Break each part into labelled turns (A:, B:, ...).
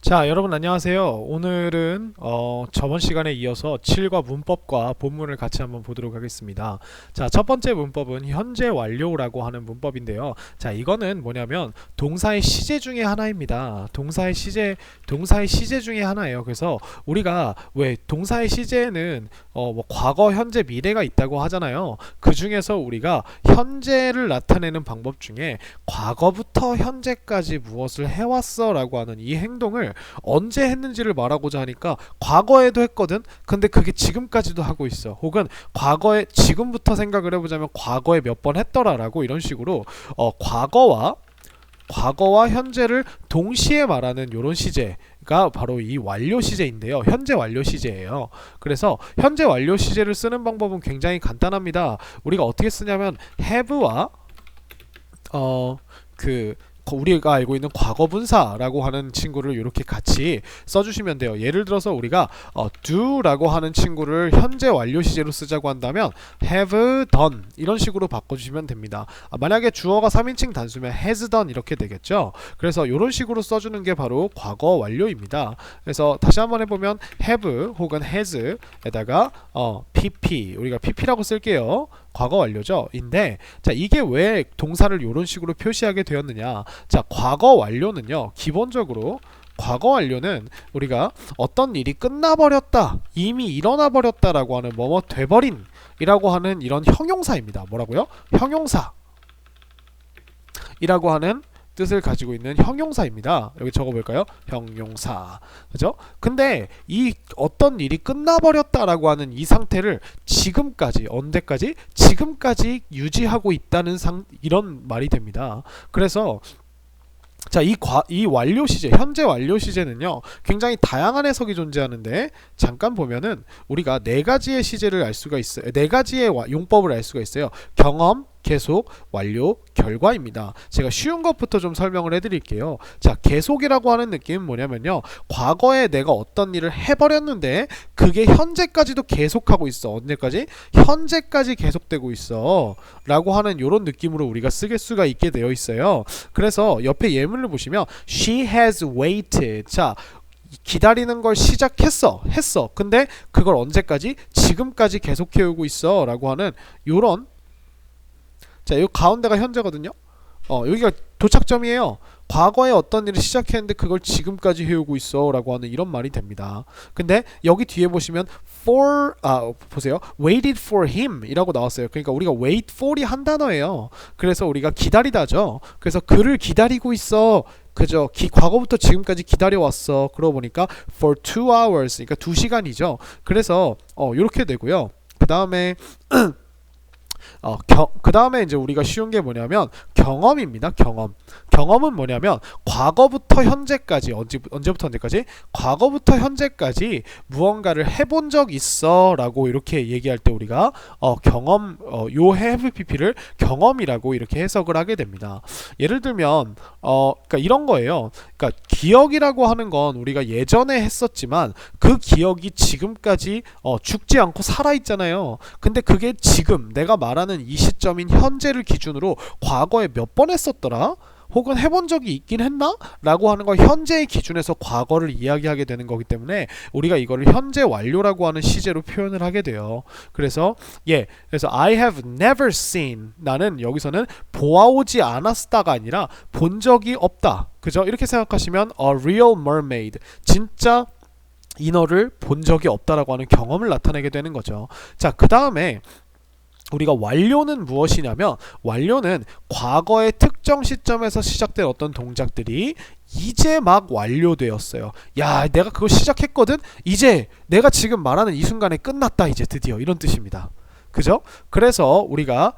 A: 자, 여러분 안녕하세요. 오늘은 저번 시간에 이어서 7과 문법과 본문을 같이 한번 보도록 하겠습니다. 자, 첫 번째 문법은 현재 완료라고 하는 문법인데요. 자, 이거는 뭐냐면 동사의 시제 중에 하나입니다. 동사의 시제 중에 하나예요. 그래서 우리가 왜 동사의 시제에는 뭐 과거, 현재, 미래가 있다고 하잖아요. 그 중에서 우리가 현재를 나타내는 방법 중에 과거부터 현재까지 무엇을 해왔어 라고 하는 이 행동을 언제 했는지를 말하고자 하니까 과거에도 했거든. 근데 그게 지금까지도 하고 있어. 혹은 과거에 지금부터 생각을 해보자면 과거에 몇 번 했더라 라고 이런 식으로 과거와 현재를 동시에 말하는 이런 시제가 바로 이 완료 시제인데요. 현재 완료 시제예요. 그래서 현재 완료 시제를 쓰는 방법은 굉장히 간단합니다. 우리가 어떻게 쓰냐면 have와 우리가 알고 있는 과거분사라고 하는 친구를 이렇게 같이 써주시면 돼요. 예를 들어서 우리가 do라고 하는 친구를 현재 완료 시제로 쓰자고 한다면 have done 이런 식으로 바꿔주시면 됩니다. 만약에 주어가 3인칭 단수면 has done 이렇게 되겠죠. 그래서 이런 식으로 써주는 게 바로 과거 완료입니다. 그래서 다시 한번 해보면 have 혹은 has에다가 pp 우리가 pp라고 쓸게요. 과거 완료죠. 인데 자, 이게 왜 동사를 이런 식으로 표시하게 되었느냐. 자, 과거 완료는요, 기본적으로 과거 완료는 우리가 어떤 일이 끝나버렸다, 이미 일어나버렸다 라고 하는 뭐뭐 돼버린 이라고 하는 이런 형용사입니다. 뭐라고요? 형용사 이라고 하는 뜻을 가지고 있는 형용사입니다. 여기 적어볼까요? 형용사. 그죠? 근데 이 어떤 일이 끝나버렸다라고 하는 이 상태를 지금까지, 언제까지? 지금까지 유지하고 있다는 이런 말이 됩니다. 그래서 자, 이 완료 시제, 현재 완료 시제는요, 굉장히 다양한 해석이 존재하는데, 잠깐 보면은 우리가 네 가지의 시제를 알 수가 있어요. 네 가지의 용법을 알 수가 있어요. 경험, 계속, 완료, 결과입니다. 제가 쉬운 것부터 좀 설명을 해드릴게요. 자, 계속이라고 하는 느낌은 뭐냐면요, 과거에 내가 어떤 일을 해버렸는데 그게 현재까지도 계속하고 있어. 언제까지? 현재까지 계속되고 있어 라고 하는 이런 느낌으로 우리가 쓸 수가 있게 되어 있어요. 그래서 옆에 예문을 보시면 She has waited. 자, 기다리는 걸 시작했어. 근데 그걸 언제까지? 지금까지 계속해오고 있어 라고 하는 요런, 자, 이 가운데가 현재거든요. 여기가 도착점이에요. 과거에 어떤 일을 시작했는데 그걸 지금까지 해오고 있어 라고 하는 이런 말이 됩니다. 근데 여기 뒤에 보시면 보세요. waited for him 이라고 나왔어요. 그러니까 우리가 wait for이 한 단어예요. 그래서 우리가 기다리다죠. 그래서 그를 기다리고 있어. 그죠? 과거부터 지금까지 기다려왔어. 그러고 보니까 for 2 hours, 그러니까 2시간이죠. 그래서 이렇게 되고요. 그 다음에 그 다음에 이제 우리가 쉬운 게 뭐냐면 경험입니다. 경험은 뭐냐면 과거부터 현재까지, 언제부터 언제까지? 과거부터 현재까지 무언가를 해본 적 있어 라고 이렇게 얘기할 때 우리가 경험, 요 have pp를 경험이라고 이렇게 해석을 하게 됩니다. 예를 들면 그러니까 이런 거예요. 그러니까 기억이라고 하는 건 우리가 예전에 했었지만 그 기억이 지금까지 죽지 않고 살아있잖아요. 근데 그게 지금 내가 말하는 이 시점인 현재를 기준으로 과거에 몇 번 했었더라? 혹은 해본 적이 있긴 했나? 라고 하는 걸 현재의 기준에서 과거를 이야기하게 되는 거기 때문에 우리가 이거를 현재 완료라고 하는 시제로 표현을 하게 돼요. 그래서 그래서 I have never seen, 나는 여기서는 보아오지 않았다가 아니라 본 적이 없다. 그죠? 이렇게 생각하시면 a real mermaid, 진짜 인어를 본 적이 없다라고 하는 경험을 나타내게 되는 거죠. 자, 그 다음에 우리가 완료는 무엇이냐면, 완료는 과거의 특정 시점에서 시작된 어떤 동작들이 이제 막 완료되었어요. 야, 내가 그거 시작했거든? 이제 내가 지금 말하는 이 순간에 끝났다. 이제 드디어, 이런 뜻입니다. 그죠? 그래서 우리가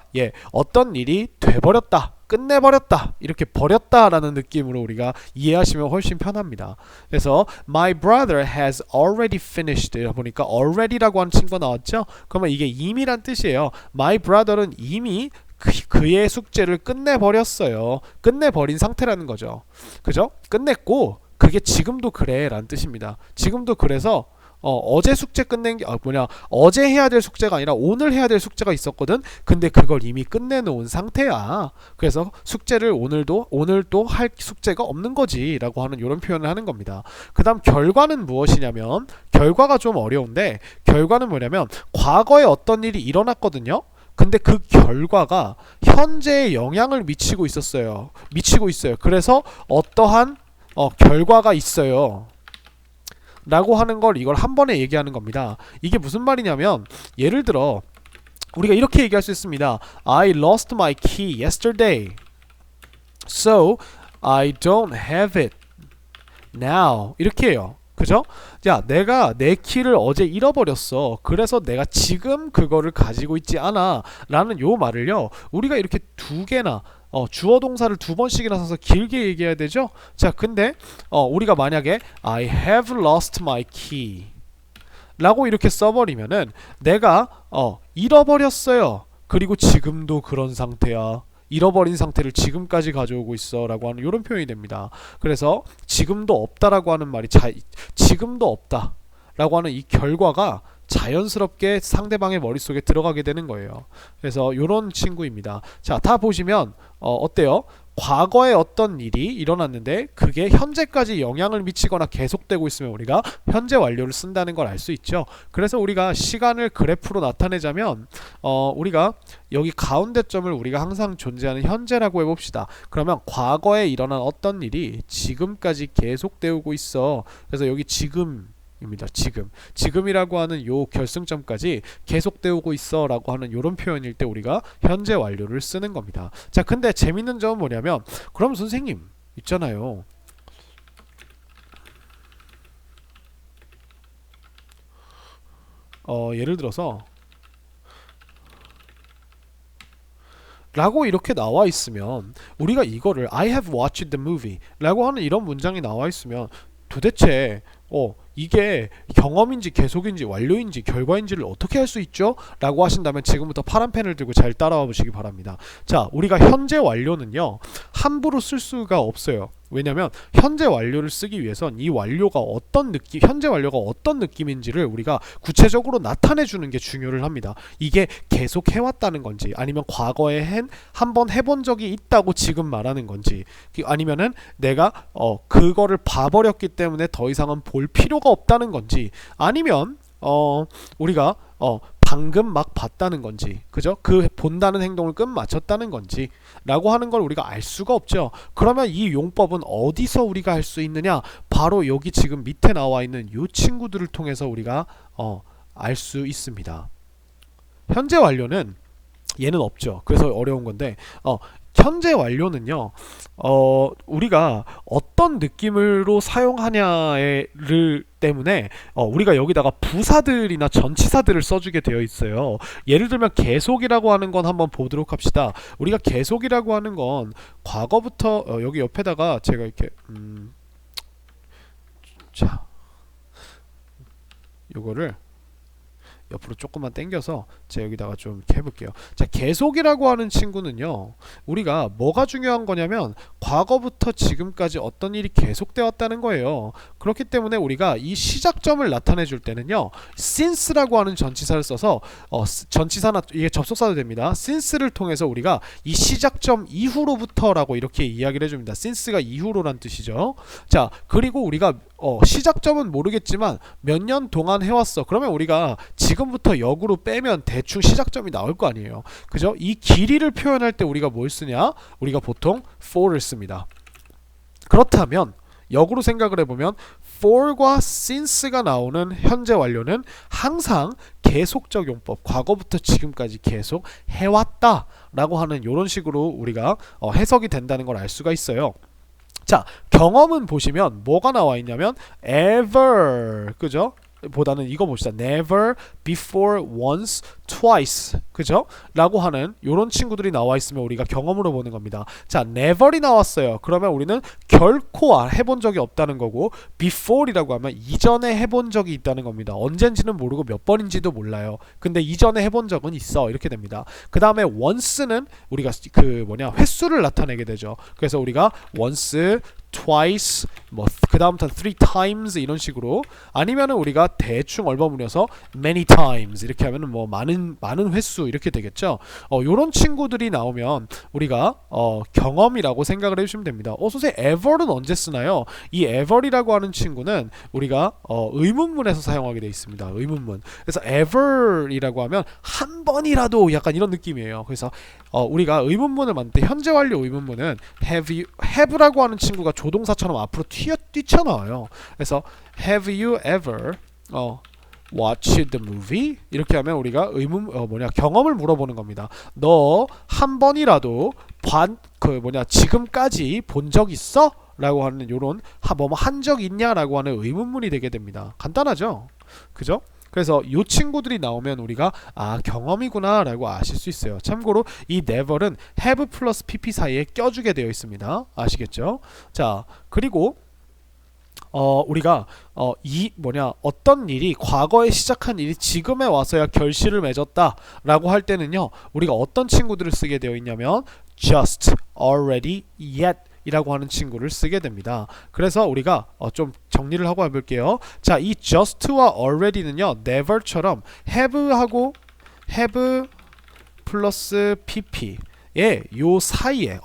A: 어떤 일이 돼버렸다, 끝내버렸다, 이렇게 버렸다라는 느낌으로 우리가 이해하시면 훨씬 편합니다. 그래서 My brother has already finished 이라 보니까 already라고 하는 친구가 나왔죠? 그러면 이게 이미란 뜻이에요. My brother는 이미 그의 숙제를 끝내버렸어요. 끝내버린 상태라는 거죠. 그죠? 끝냈고 그게 지금도 그래 라는 뜻입니다. 지금도 그래서 어제 숙제 끝낸 게 어제 해야 될 숙제가 아니라 오늘 해야 될 숙제가 있었거든. 근데 그걸 이미 끝내놓은 상태야. 그래서 숙제를 오늘 또 할 숙제가 없는 거지라고 하는 이런 표현을 하는 겁니다. 그다음 결과는 무엇이냐면 결과가 좀 어려운데 결과는 뭐냐면 과거에 어떤 일이 일어났거든요. 근데 그 결과가 현재에 영향을 미치고 있어요. 그래서 어떠한 결과가 있어요. 라고 하는 걸 이걸 한 번에 얘기하는 겁니다. 이게 무슨 말이냐면 예를 들어 우리가 이렇게 얘기할 수 있습니다. I lost my key yesterday. So I don't have it now. 이렇게 해요. 그죠? 야, 내가 내 키를 어제 잃어버렸어. 그래서 내가 지금 그거를 가지고 있지 않아. 라는 요 말을요. 우리가 이렇게 두 개나 주어 동사를 두 번씩이나 써서 길게 얘기해야 되죠? 자, 근데 우리가 만약에 I have lost my key 라고 이렇게 써버리면은 내가 잃어버렸어요. 그리고 지금도 그런 상태야. 잃어버린 상태를 지금까지 가져오고 있어 라고 하는 이런 표현이 됩니다. 그래서 지금도 없다라고 하는 말이 지금도 없다 라고 하는 이 결과가 자연스럽게 상대방의 머릿속에 들어가게 되는 거예요. 그래서 이런 친구입니다. 자, 다 보시면 어때요? 과거에 어떤 일이 일어났는데 그게 현재까지 영향을 미치거나 계속되고 있으면 우리가 현재 완료를 쓴다는 걸 알 수 있죠. 그래서 우리가 시간을 그래프로 나타내자면 우리가 여기 가운데 점을 우리가 항상 존재하는 현재라고 해봅시다. 그러면 과거에 일어난 어떤 일이 지금까지 계속되고 있어. 그래서 여기 지금입니다. 지금이라고 하는 요 결승점까지 계속되고 있어 라고 하는 요런 표현일 때 우리가 현재 완료를 쓰는 겁니다. 자, 근데 재밌는 점은 뭐냐면 그럼 선생님 있잖아요. 예를 들어서 라고 이렇게 나와 있으면 우리가 이거를 I have watched the movie 라고 하는 이런 문장이 나와 있으면 도대체 이게 경험인지 계속인지 완료인지 결과인지를 어떻게 할 수 있죠? 라고 하신다면 지금부터 파란 펜을 들고 잘 따라와 보시기 바랍니다. 자, 우리가 현재 완료는요 함부로 쓸 수가 없어요. 왜냐면 현재 완료를 쓰기 위해선 이 완료가 현재 완료가 어떤 느낌인지를 우리가 구체적으로 나타내 주는 게 중요를 합니다. 이게 계속 해왔다는 건지 아니면 과거에 한번 해본 적이 있다고 지금 말하는 건지 아니면은 내가 그거를 봐버렸기 때문에 더 이상은 볼 필요가 없다는 건지 아니면 우리가 방금 막 봤다는 건지 그죠? 그 본다는 행동을 끝마쳤다는 건지 라고 하는 걸 우리가 알 수가 없죠. 그러면 이 용법은 어디서 우리가 할 수 있느냐? 바로 여기 지금 밑에 나와 있는 이 친구들을 통해서 우리가 알 수 있습니다. 현재 완료는 얘는 없죠. 그래서 어려운 건데 현재 완료는요 우리가 어떤 느낌으로 사용하냐를 때문에 우리가 여기다가 부사들이나 전치사들을 써주게 되어 있어요. 예를 들면 계속이라고 하는 건 한번 보도록 합시다. 우리가 계속이라고 하는 건 과거부터 여기 옆에다가 제가 이렇게 자 요거를 옆으로 조금만 당겨서 제가 여기다가 좀 이렇게 해볼게요. 자, 계속이라고 하는 친구는요 우리가 뭐가 중요한 거냐면 과거부터 지금까지 어떤 일이 계속되어 왔다는 거예요. 그렇기 때문에 우리가 이 시작점을 나타내 줄 때는요 since라고 하는 전치사를 써서 전치사나 이게 접속사도 됩니다. since를 통해서 우리가 이 시작점 이후로부터 라고 이렇게 이야기를 해줍니다. since가 이후로란 뜻이죠. 자, 그리고 우리가 시작점은 모르겠지만 몇 년 동안 해왔어. 그러면 우리가 지금부터 역으로 빼면 대충 시작점이 나올 거 아니에요. 그죠? 이 길이를 표현할 때 우리가 뭘 쓰냐? 우리가 보통 for를 씁니다. 그렇다면 역으로 생각을 해보면 for과 since가 나오는 현재 완료는 항상 계속적 용법, 과거부터 지금까지 계속 해왔다 라고 하는 이런 식으로 우리가 해석이 된다는 걸 알 수가 있어요. 자, 경험은 보시면 뭐가 나와 있냐면 ever, 그죠? 보다는 이거 봅시다. never, before, once, twice, 그죠? 라고 하는 요런 친구들이 나와 있으면 우리가 경험으로 보는 겁니다. 자, never이 나왔어요. 그러면 우리는 결코 해본 적이 없다는 거고 before이라고 하면 이전에 해본 적이 있다는 겁니다. 언젠지는 모르고 몇 번인지도 몰라요. 근데 이전에 해본 적은 있어. 이렇게 됩니다. 그 다음에 once는 우리가 그 횟수를 나타내게 되죠. 그래서 우리가 once, twice, 뭐 그 다음부터 three times 이런 식으로 아니면은 우리가 대충 얼버무려서 many times 이렇게 하면은 뭐 많은 횟수 이렇게 되겠죠. 요런 친구들이 나오면 우리가 경험이라고 생각을 해주시면 됩니다. 선생님 ever는 언제 쓰나요? 이 ever이라고 하는 친구는 우리가 의문문에서 사용하게 되어 있습니다. 의문문. 그래서 ever이라고 하면 한 번이라도 약간 이런 느낌이에요. 그래서 우리가 의문문을 만들 때 현재 완료 의문문은 have라고 하는 친구가 조동사처럼 앞으로 뛰쳐나와요. 그래서 have you ever watched the movie? 이렇게 하면 우리가 경험을 물어보는 겁니다. 너 한 번이라도 지금까지 본 적 있어? 라고 하는 요런 한 적 있냐라고 하는 의문문이 되게 됩니다. 간단하죠? 그죠? 그래서 이 친구들이 나오면 우리가 경험이구나 라고 아실 수 있어요. 참고로 이 never는 have 플러스 pp 사이에 껴주게 되어 있습니다. 아시겠죠? 자, 그리고 우리가 어떤 일이 과거에 시작한 일이 지금에 와서야 결실을 맺었다 라고 할 때는요, 우리가 어떤 친구들을 쓰게 되어 있냐면 just, already, yet 이라고 하는 친구를 쓰게 됩니다. 그래서 우리가 좀 정리를 하고 해볼게요. 자, 이 just와 already는요, never처럼 have하고 have 플러스 pp에 요 사이에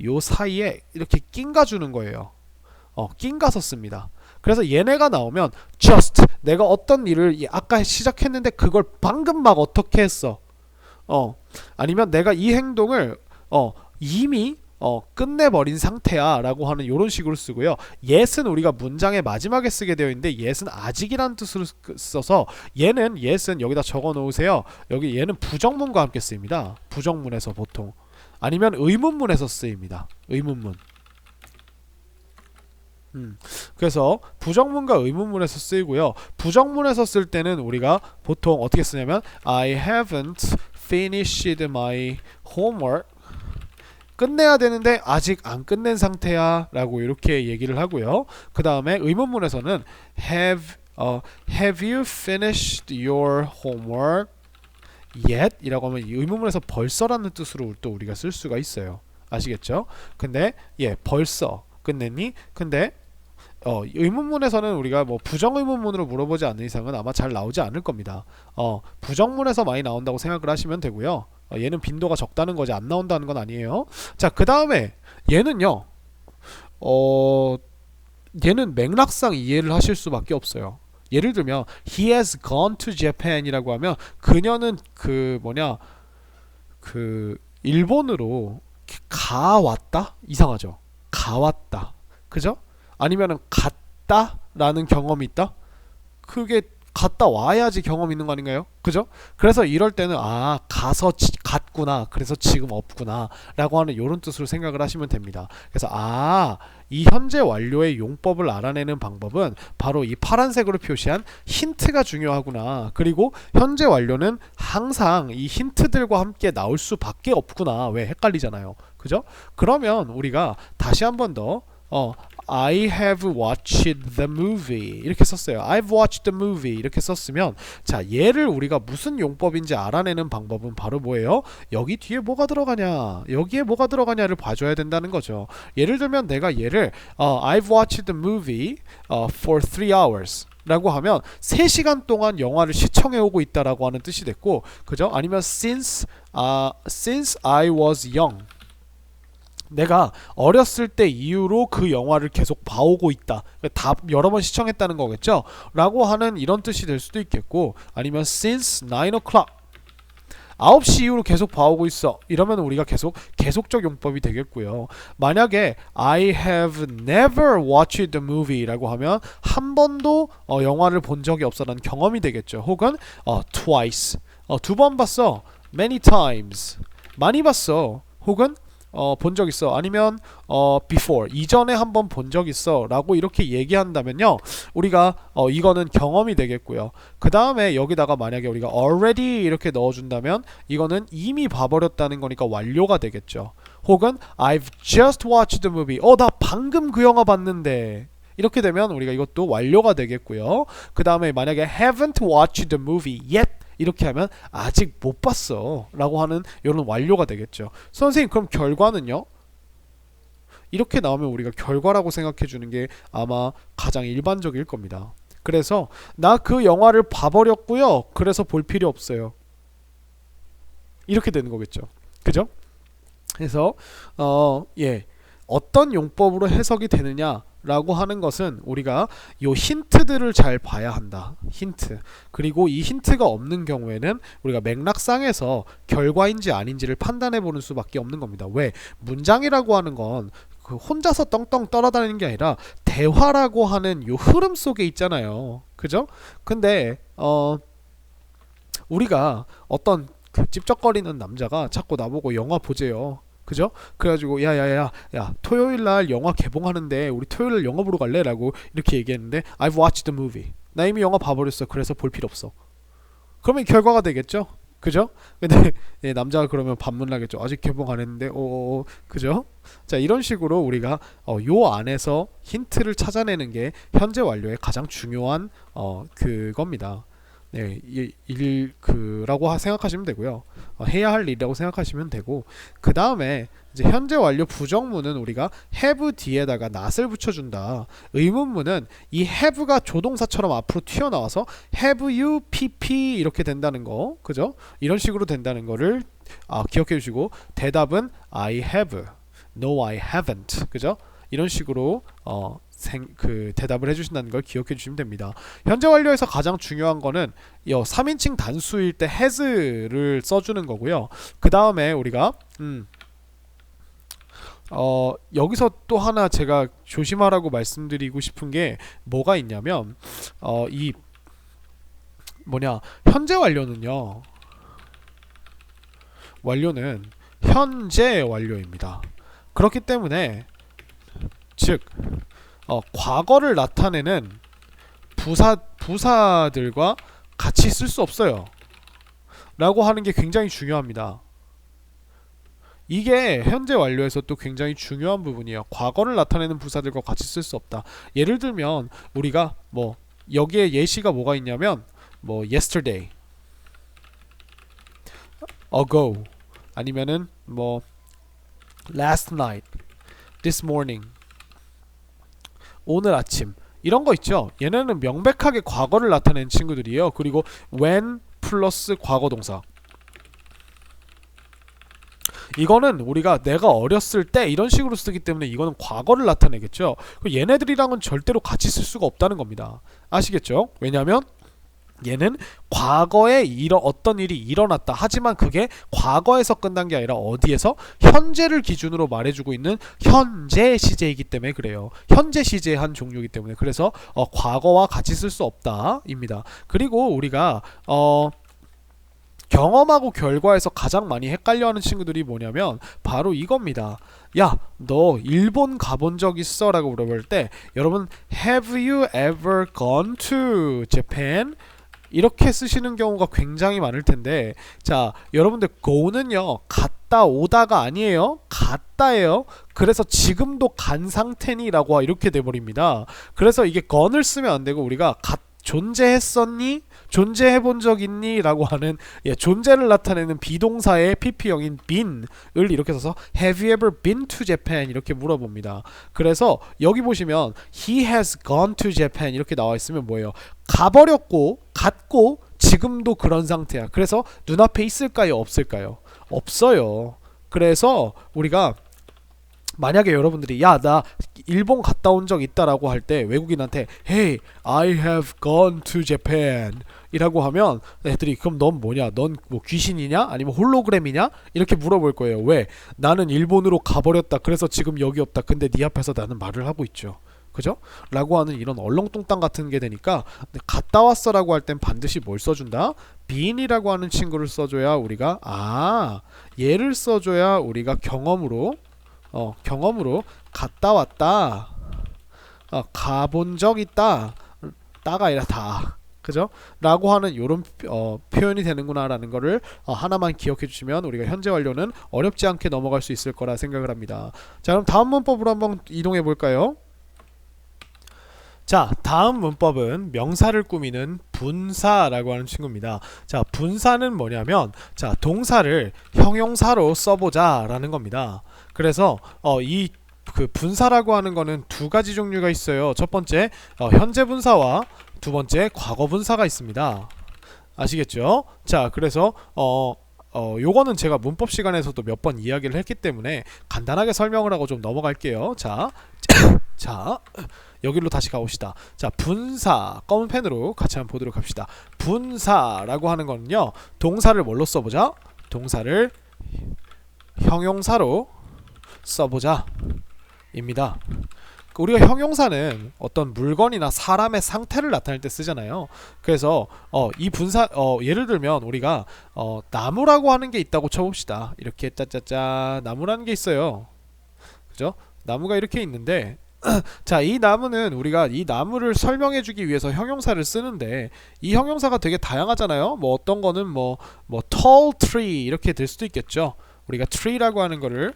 A: 요 사이에 이렇게 낀가 주는 거예요. 낀가서 씁니다. 그래서 얘네가 나오면 just 내가 어떤 일을 아까 시작했는데 그걸 방금 막 어떻게 했어. 아니면 내가 이 행동을 이미 끝내버린 상태야 라고 하는 이런 식으로 쓰고요. yet은 우리가 문장의 마지막에 쓰게 되어 있는데 yet은 아직이라는 뜻으로 써서 yet은 여기다 적어 놓으세요. 얘는 부정문과 함께 쓰입니다. 부정문에서 보통 아니면 의문문에서 쓰입니다. 의문문. 그래서 부정문과 의문문에서 쓰이고요. 부정문에서 쓸 때는 우리가 보통 어떻게 쓰냐면 I haven't finished my homework. 끝내야 되는데 아직 안 끝낸 상태야 라고 이렇게 얘기를 하고요. 그 다음에 의문문에서는 have you finished your homework yet? 이라고 하면 이 의문문에서 벌써라는 뜻으로 또 우리가 쓸 수가 있어요. 아시겠죠? 근데 벌써 끝냈니? 근데 의문문에서는 우리가 부정의문문으로 물어보지 않는 이상은 아마 잘 나오지 않을 겁니다. 부정문에서 많이 나온다고 생각을 하시면 되고요. 얘는 빈도가 적다는 거지 안 나온다는 건 아니에요. 자, 그 다음에 얘는요, 얘는 맥락상 이해를 하실 수밖에 없어요. 예를 들면 he has gone to Japan이라고 하면 그녀는 일본으로 가왔다? 이상하죠? 가왔다. 그죠? 아니면은 갔다라는 경험이 있다? 그게 갔다 와야지 경험 있는 거 아닌가요? 그죠? 그래서 이럴 때는 갔구나. 그래서 지금 없구나. 라고 하는 이런 뜻으로 생각을 하시면 됩니다. 그래서 이 현재 완료의 용법을 알아내는 방법은 바로 이 파란색으로 표시한 힌트가 중요하구나. 그리고 현재 완료는 항상 이 힌트들과 함께 나올 수밖에 없구나. 왜 헷갈리잖아요. 그죠? 그러면 우리가 다시 한 번 더 I have watched the movie 이렇게 썼어요. I've watched the movie 이렇게 썼으면 자, 얘를 우리가 무슨 용법인지 알아내는 방법은 바로 뭐예요? 여기 뒤에 뭐가 들어가냐, 여기에 뭐가 들어가냐를 봐줘야 된다는 거죠. 예를 들면 내가 얘를 I've watched the movie for 3 hours 라고 하면 3시간 동안 영화를 시청해 오고 있다라고 하는 뜻이 됐고, 그죠? 아니면 since I was young 내가 어렸을 때 이후로 그 영화를 계속 봐오고 있다. 다 여러 번 시청했다는 거겠죠? 라고 하는 이런 뜻이 될 수도 있겠고, 아니면 since 9 o'clock 9시 이후로 계속 봐오고 있어. 이러면 우리가 계속적 용법이 되겠고요. 만약에 I have never watched the movie 라고 하면 한 번도 영화를 본 적이 없어 라는 경험이 되겠죠. 혹은 twice 2번 봤어. many times 많이 봤어. 혹은 본 적 있어. 아니면 before 이전에 한번 본 적 있어 라고 이렇게 얘기한다면요, 우리가 이거는 경험이 되겠고요. 그 다음에 여기다가 만약에 우리가 already 이렇게 넣어준다면 이거는 이미 봐버렸다는 거니까 완료가 되겠죠. 혹은 I've just watched the movie 나 방금 그 영화 봤는데 이렇게 되면 우리가 이것도 완료가 되겠고요. 그 다음에 만약에 haven't watched the movie yet 이렇게 하면 아직 못 봤어 라고 하는 이런 완료가 되겠죠. 선생님, 그럼 결과는요? 이렇게 나오면 우리가 결과라고 생각해 주는 게 아마 가장 일반적일 겁니다. 그래서 나 그 영화를 봐버렸고요. 그래서 볼 필요 없어요. 이렇게 되는 거겠죠. 그죠? 그래서 어떤 용법으로 해석이 되느냐라고 하는 것은 우리가 요 힌트들을 잘 봐야 한다. 힌트. 그리고 이 힌트가 없는 경우에는 우리가 맥락상에서 결과인지 아닌지를 판단해 보는 수밖에 없는 겁니다. 왜? 문장이라고 하는 건 그 혼자서 떵떵 떠나다니는 게 아니라 대화라고 하는 요 흐름 속에 있잖아요. 그죠? 근데 우리가 어떤 그 찝쩍거리는 남자가 자꾸 나보고 영화 보재요. 그죠? 그래가지고 야야야 야 토요일날 영화 개봉하는데 우리 토요일날 영화 보러 갈래? 라고 이렇게 얘기했는데 I've watched the movie. 나 이미 영화 봐버렸어. 그래서 볼 필요 없어. 그러면 결과가 되겠죠? 그죠? 근데 남자가 그러면 반문하겠죠. 아직 개봉 안 했는데 그죠? 자, 이런 식으로 우리가 요 안에서 힌트를 찾아내는 게 현재 완료의 가장 중요한 그겁니다. 네, 그라고 생각하시면 되고요. 해야 할 일이라고 생각하시면 되고, 그 다음에 이제 현재 완료 부정문은 우리가 have 뒤에다가 not을 붙여준다. 의문문은 이 have가 조동사처럼 앞으로 튀어나와서 have you pp 이렇게 된다는 거, 그죠? 이런 식으로 된다는 거를 기억해 주시고, 대답은 I have, no I haven't, 그죠? 이런 식으로 대답을 해주신다는 걸 기억해 주시면 됩니다. 현재 완료에서 가장 중요한 거는 3인칭 단수일 때 has를 써주는 거고요. 그 다음에 우리가 여기서 또 하나 제가 조심하라고 말씀드리고 싶은 게 뭐가 있냐면 현재 완료는 현재 완료입니다. 그렇기 때문에 즉 과거를 나타내는 부사들과 같이 쓸 수 없어요 라고 하는 게 굉장히 중요합니다. 이게 현재 완료에서 또 굉장히 중요한 부분이에요. 과거를 나타내는 부사들과 같이 쓸 수 없다. 예를 들면 우리가 여기에 예시가 뭐가 있냐면 yesterday, ago, 아니면은 last night, this morning, 오늘 아침, 이런 거 있죠. 얘네는 명백하게 과거를 나타내는 친구들이에요. 그리고 when 플러스 과거동사, 이거는 우리가 내가 어렸을 때 이런 식으로 쓰기 때문에 이거는 과거를 나타내겠죠. 얘네들이랑은 절대로 같이 쓸 수가 없다는 겁니다. 아시겠죠? 왜냐하면 얘는 과거에 어떤 일이 일어났다. 하지만 그게 과거에서 끝난 게 아니라 어디에서? 현재를 기준으로 말해주고 있는 현재 시제이기 때문에 그래요. 현재 시제의 한 종류이기 때문에. 그래서 과거와 같이 쓸 수 없다 입니다. 그리고 우리가 경험하고 결과에서 가장 많이 헷갈려하는 친구들이 뭐냐면 바로 이겁니다. 야, 너 일본 가본 적 있어? 라고 물어볼 때 여러분 Have you ever gone to Japan? 이렇게 쓰시는 경우가 굉장히 많을 텐데, 자, 여러분들 go는요 갔다 오다가 아니에요. 갔다예요. 그래서 지금도 간 상태니? 라고 이렇게 돼버립니다. 그래서 이게 gone을 쓰면 안 되고 우리가 존재했었니? 존재해본 적 있니? 라고 하는 존재를 나타내는 비동사의 pp형인 been을 이렇게 써서 Have you ever been to Japan? 이렇게 물어봅니다. 그래서 여기 보시면 He has gone to Japan 이렇게 나와 있으면 뭐예요? 가버렸고 갔고 지금도 그런 상태야. 그래서 눈앞에 있을까요? 없을까요? 없어요. 그래서 우리가 만약에 여러분들이 야, 나 일본 갔다 온 적 있다라고 할 때 외국인한테 Hey, I have gone to Japan 이라고 하면 애들이 그럼 넌 뭐냐? 넌 귀신이냐? 아니면 홀로그램이냐? 이렇게 물어볼 거예요. 왜? 나는 일본으로 가버렸다. 그래서 지금 여기 없다. 근데 네 앞에서 나는 말을 하고 있죠. 그죠? 라고 하는 이런 얼렁뚱땅 같은 게 되니까 갔다 왔어 라고 할 땐 반드시 뭘 써준다? been이라고 하는 친구를 써줘야 우리가 얘를 써줘야 우리가 경험으로 갔다 왔다, 가본 적 있다, 따가 아니라 다, 그죠? 라고 하는 요런 표현이 되는구나 라는 거를 하나만 기억해 주시면 우리가 현재 완료는 어렵지 않게 넘어갈 수 있을 거라 생각을 합니다. 자, 그럼 다음 문법으로 한번 이동해 볼까요? 자, 다음 문법은 명사를 꾸미는 분사라고 하는 친구입니다. 자, 분사는 뭐냐면 동사를 형용사로 써보자 라는 겁니다. 그래서 이 그 분사라고 하는 거는 두 가지 종류가 있어요. 첫 번째 현재 분사와 두 번째 과거 분사가 있습니다. 아시겠죠? 자, 그래서 요거는 제가 문법 시간에서도 몇 번 이야기를 했기 때문에 간단하게 설명을 하고 좀 넘어갈게요. 자, 자, 여기로 다시 가봅시다. 자, 분사, 검은 펜으로 같이 한번 보도록 합시다. 분사라고 하는 거는요, 동사를 뭘로 써보자? 동사를 형용사로 써보자 입니다. 우리가 형용사는 어떤 물건이나 사람의 상태를 나타낼 때 쓰잖아요. 그래서 이 분사 예를 들면 우리가 나무라고 하는 게 있다고 쳐봅시다. 이렇게 짜짜짜 나무라는 게 있어요. 그죠? 나무가 이렇게 있는데 자, 이 나무는 우리가 이 나무를 설명해주기 위해서 형용사를 쓰는데 이 형용사가 되게 다양하잖아요. 뭐 어떤 거는 뭐 tall tree 이렇게 될 수도 있겠죠. 우리가 tree라고 하는 거를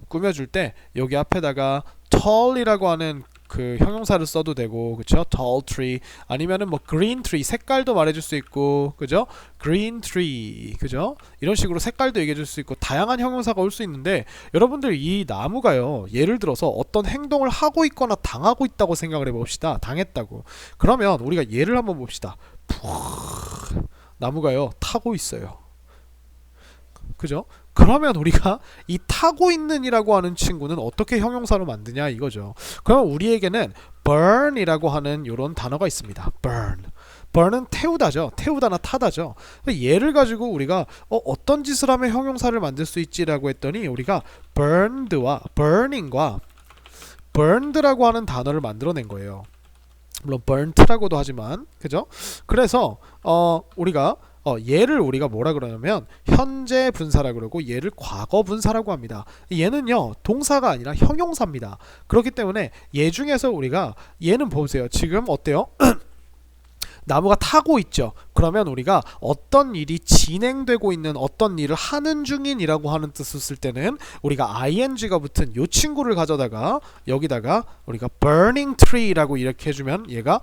A: 꾸며줄 때 여기 앞에다가 tall이라고 하는 그 형용사를 써도 되고, 그쵸? tall tree 아니면은 뭐 green tree 색깔도 말해줄 수 있고, 그죠? green tree, 그죠? 이런 식으로 색깔도 얘기해줄 수 있고 다양한 형용사가 올 수 있는데 여러분들 이 나무가요, 예를 들어서 어떤 행동을 하고 있거나 당하고 있다고 생각을 해봅시다. 당했다고. 그러면 우리가 예를 한번 봅시다. 나무가요 타고 있어요. 그죠? 그러면 우리가 이 타고 있는 이라고 하는 친구는 어떻게 형용사로 만드냐 이거죠. 그럼 우리에게는 burn 이라고 하는 요런 단어가 있습니다. burn. burn은 태우다죠. 태우다나 타다죠. 얘를 가지고 우리가 어떤 짓을 하면 형용사를 만들 수 있지라고 했더니 우리가 burned와 burning과 burned라고 하는 단어를 만들어낸 거예요. 물론 burnt라고도 하지만, 그죠? 그래서 우리가 얘를 우리가 뭐라 그러냐면 현재 분사라 그러고 얘를 과거 분사라고 합니다. 얘는요 동사가 아니라 형용사입니다. 그렇기 때문에 얘 중에서 우리가 얘는 보세요. 지금 어때요? 나무가 타고 있죠. 그러면 우리가 어떤 일이 진행되고 있는, 어떤 일을 하는 중인이라고 하는 뜻을 쓸 때는 우리가 ing가 붙은 요 친구를 가져다가 여기다가 우리가 burning tree라고 이렇게 해주면 얘가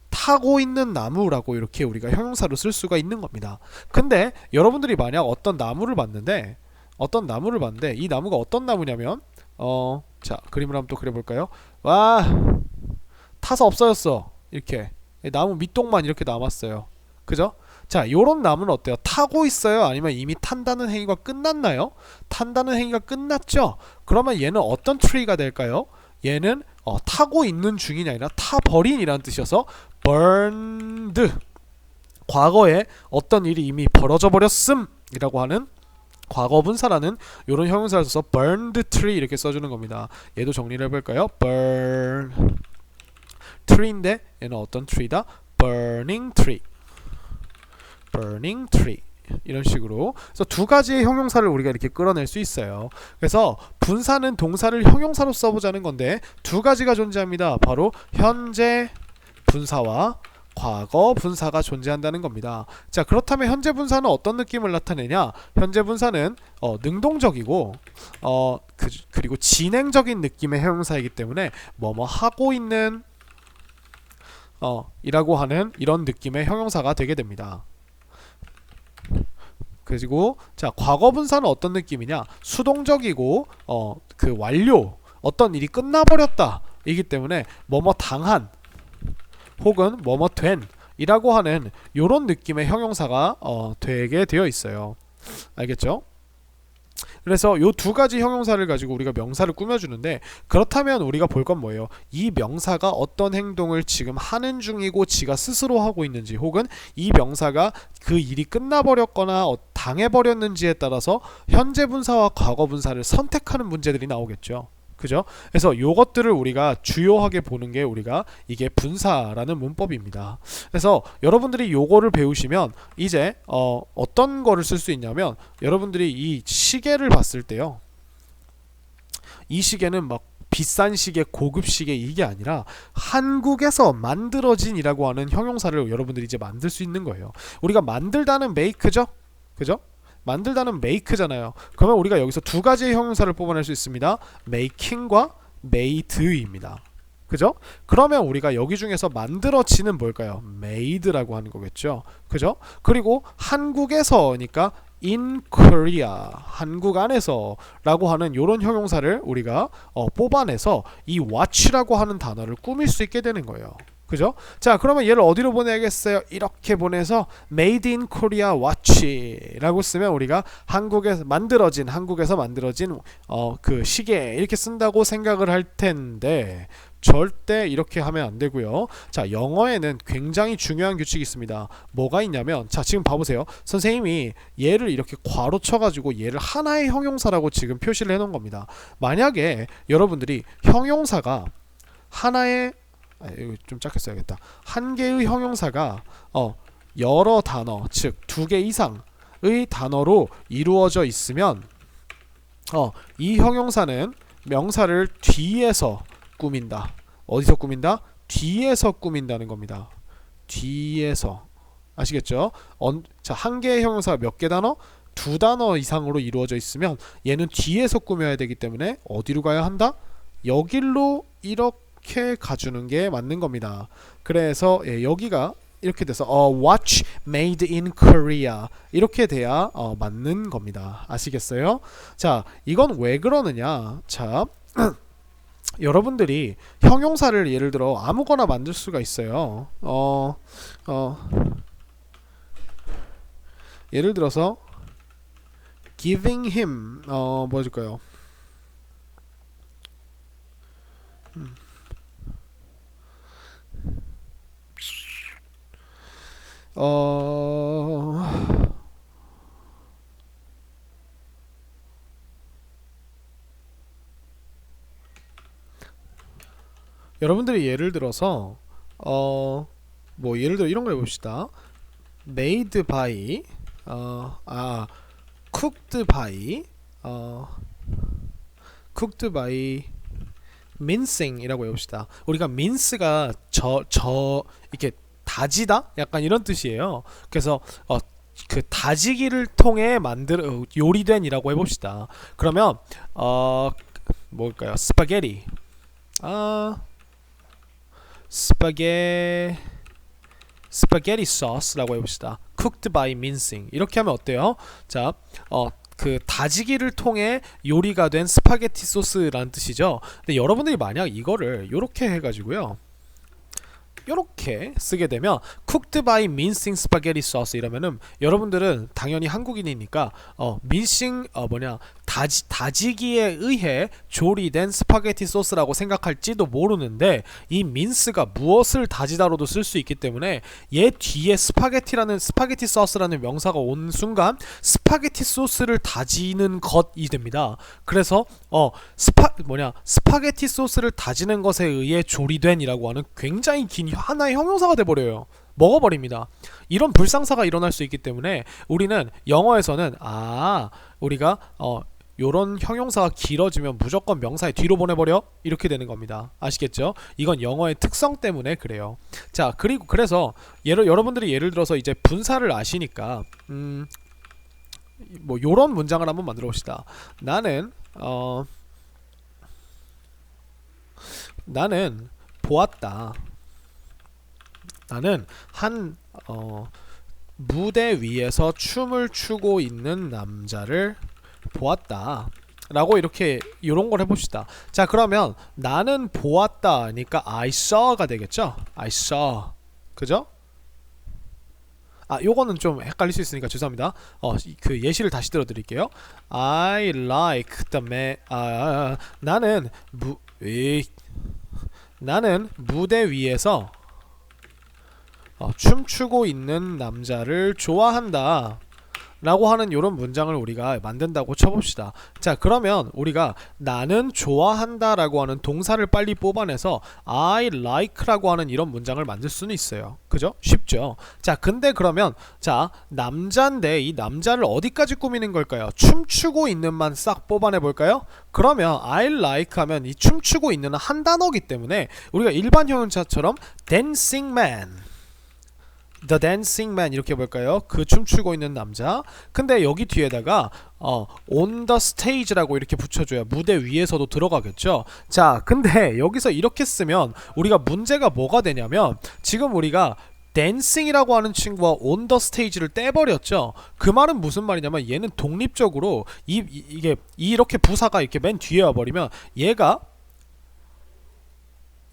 A: 타고 있는 나무라고 이렇게 우리가 형용사로 쓸 수가 있는 겁니다. 근데 여러분들이 만약 어떤 나무를 봤는데 이 나무가 어떤 나무냐면 자, 그림을 한번 또 그려볼까요? 와, 타서 없어졌어. 이렇게 나무 밑동만 이렇게 남았어요. 그죠? 자, 요런 나무는 어때요? 타고 있어요? 아니면 이미 탄다는 행위가 끝났나요? 탄다는 행위가 끝났죠? 그러면 얘는 어떤 트리가 될까요? 얘는 타고 있는 중이 아니라 타버린이라는 뜻이어서 burned, 과거에 어떤 일이 이미 벌어져 버렸음 이라고 하는 과거분사라는 요런 형용사를 써서 burned tree 이렇게 써주는 겁니다. 얘도 정리를 해볼까요? burn tree인데 얘는 어떤 tree다? burning tree, burning tree 이런 식으로. 그래서 두 가지의 형용사를 우리가 이렇게 끌어낼 수 있어요. 그래서 분사는 동사를 형용사로 써보자는 건데 두 가지가 존재합니다. 바로 현재 분사와 과거 분사가 존재한다는 겁니다. 자, 그렇다면 현재 분사는 어떤 느낌을 나타내냐? 현재 분사는 능동적이고 그리고 진행적인 느낌의 형용사이기 때문에 뭐뭐 하고 있는 이라고 하는 이런 느낌의 형용사가 되게 됩니다. 그리고 자, 과거 분사는 어떤 느낌이냐? 수동적이고 그 완료, 어떤 일이 끝나버렸다 이기 때문에 뭐뭐 당한 혹은 뭐뭐 된 이라고 하는 요런 느낌의 형용사가 되게 되어 있어요. 알겠죠? 그래서 요 두 가지 형용사를 가지고 우리가 명사를 꾸며주는데, 그렇다면 우리가 볼 건 뭐예요? 이 명사가 어떤 행동을 지금 하는 중이고 지가 스스로 하고 있는지, 혹은 이 명사가 그 일이 끝나버렸거나 당해버렸는지에 따라서 현재 분사와 과거 분사를 선택하는 문제들이 나오겠죠. 그죠? 그래서 요것들을 우리가 주요하게 보는 게 우리가 이게 분사라는 문법입니다. 그래서 여러분들이 요거를 배우시면 이제 어떤 거를 쓸 수 있냐면, 여러분들이 이 시계를 봤을 때요, 이 시계는 막 비싼 시계, 고급 시계 이게 아니라 한국에서 만들어진 이라고 하는 형용사를 여러분들이 이제 만들 수 있는 거예요. 우리가 만들다는 make죠? 그죠? 만들다는 make잖아요. 그러면 우리가 여기서 두 가지의 형용사를 뽑아낼 수 있습니다. making과 made입니다. 그죠? 그러면 우리가 여기 중에서 만들어지는 뭘까요? made라고 하는 거겠죠. 그죠? 그리고 한국에서니까 in Korea 한국 안에서 라고 하는 요런 형용사를 우리가 뽑아내서 이 watch라고 하는 단어를 꾸밀 수 있게 되는 거예요. 그죠? 자, 그러면 얘를 어디로 보내야겠어요? 이렇게 보내서 made in Korea watch라고 쓰면 우리가 한국에서 만들어진 그 시계 이렇게 쓴다고 생각을 할 텐데 절대 이렇게 하면 안 되고요. 자, 영어에는 굉장히 중요한 규칙이 있습니다. 뭐가 있냐면, 자, 지금 봐보세요. 선생님이 얘를 이렇게 괄호 쳐가지고 얘를 하나의 형용사라고 지금 표시를 해놓은 겁니다. 만약에 여러분들이 형용사가 하나의 이거 좀 작게 써야겠다. 한 개의 형용사가 여러 단어, 즉 두 개 이상의 단어로 이루어져 있으면 이 형용사는 명사를 뒤에서 꾸민다. 어디서 꾸민다? 뒤에서 꾸민다는 겁니다. 뒤에서. 아시겠죠? 자, 한 개의 형용사가 몇 개 단어? 두 단어 이상으로 이루어져 있으면 얘는 뒤에서 꾸며야 되기 때문에 어디로 가야 한다? 여길로 이렇게 가주는 게 맞는 겁니다. 그래서 여기가 이렇게 돼서 watch made in Korea 이렇게 돼야 맞는 겁니다. 아시겠어요? 자, 이건 왜 그러느냐? 자, 여러분들이 형용사를 예를 들어 아무거나 만들 수가 있어요. 예를 들어서 giving him 뭐 줄까요? 여러분들이 예를 들어서 뭐 예를 들어 이런 거 해봅시다. made by cooked by mincing 이라고 해봅시다. 우리가 mince가 이렇게 다지다? 약간 이런 뜻이에요. 그래서 그 다지기를 통해 요리된 이라고 해봅시다. 그러면 뭘까요? 스파게티 스파게티 소스라고 해봅시다. cooked by mincing 이렇게 하면 어때요? 자, 그 다지기를 통해 요리가 된 스파게티 소스라는 뜻이죠. 근데 여러분들이 만약 이거를 요렇게 해가지고요, 요렇게 쓰게 되면 cooked by mincing spaghetti sauce 이러면은 여러분들은 당연히 한국인이니까 mincing 다지기에 의해 조리된 스파게티 소스라고 생각할지도 모르는데, 이 mince가 무엇을 다지다로도 쓸 수 있기 때문에 얘 뒤에 스파게티 소스라는 명사가 온 순간 스파게티 소스를 다지는 것이 됩니다. 그래서 스파게티 소스를 다지는 것에 의해 조리된 이라고 하는 굉장히 긴 하나의 형용사가 돼버려요. 먹어버립니다. 이런 불상사가 일어날 수 있기 때문에 우리는 영어에서는 우리가 요런 형용사가 길어지면 무조건 명사의 뒤로 보내버려? 이렇게 되는 겁니다. 아시겠죠? 이건 영어의 특성 때문에 그래요. 자, 그래서 여러분들이 예를 들어서 이제 분사를 아시니까 뭐 요런 문장을 한번 만들어 봅시다. 나는 보았다. 나는 한 무대 위에서 춤을 추고 있는 남자를 보았다 라고 이렇게 요런 걸 해봅시다. 자, 그러면 나는 보았다 하니까 I saw가 되겠죠? I saw. 그죠? 요거는 좀 헷갈릴 수 있으니까 죄송합니다. 그 예시를 다시 들어드릴게요. I like the man. 나는 무대 위에서 춤추고 있는 남자를 좋아한다 라고 하는 이런 문장을 우리가 만든다고 쳐봅시다. 자, 그러면 우리가 나는 좋아한다 라고 하는 동사를 빨리 뽑아내서 I like 라고 하는 이런 문장을 만들 수는 있어요. 그죠? 쉽죠? 자, 근데 그러면 남자인데 이 남자를 어디까지 꾸미는 걸까요? 춤추고 있는만 싹 뽑아내 볼까요? 그러면 I like 하면 이 춤추고 있는 한 단어기 때문에 우리가 일반 형용사처럼 dancing man, The dancing man 이렇게 볼까요? 그 춤추고 있는 남자. 근데 여기 뒤에다가 on the stage라고 이렇게 붙여줘야 무대 위에서도 들어가겠죠. 자, 근데 여기서 이렇게 쓰면 우리가 문제가 뭐가 되냐면, 지금 우리가 dancing이라고 하는 친구와 on the stage를 떼버렸죠. 그 말은 무슨 말이냐면 얘는 독립적으로 이게 이렇게 부사가 이렇게 맨 뒤에 와버리면 얘가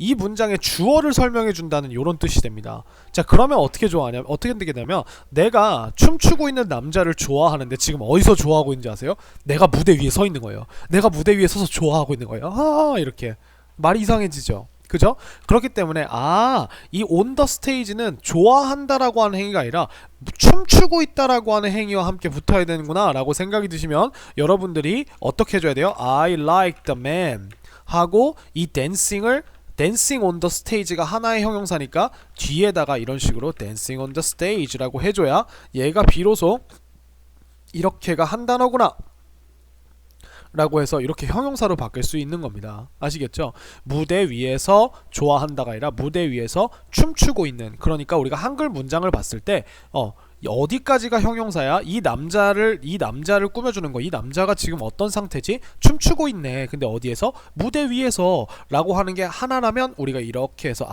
A: 이 문장의 주어를 설명해 준다는 이런 뜻이 됩니다. 자, 그러면 어떻게 되냐면 내가 춤추고 있는 남자를 좋아하는데 지금 어디서 좋아하고 있는지 아세요? 내가 무대 위에 서 있는 거예요. 내가 무대 위에 서서 좋아하고 있는 거예요. 이렇게 말이 이상해지죠. 그죠? 그렇기 때문에 이 on the stage는 좋아한다라고 하는 행위가 아니라 춤추고 있다라고 하는 행위와 함께 붙어야 되는구나 라고 생각이 드시면 여러분들이 어떻게 해줘야 돼요? I like the man 하고 이 dancing on the stage가 하나의 형용사니까 뒤에다가 이런 식으로 dancing on the stage라고 해줘야 얘가 비로소 이렇게가 한 단어구나 라고 해서 이렇게 형용사로 바뀔 수 있는 겁니다. 아시겠죠? 무대 위에서 좋아한다가 아니라 무대 위에서 춤추고 있는, 그러니까 우리가 한글 문장을 봤을 때 어디까지가 형용사야? 이 남자를 꾸며주는 거. 이 남자가 지금 어떤 상태지? 춤추고 있네. 근데 어디에서? 무대 위에서 라고 하는 게 하나라면 우리가 이렇게 해서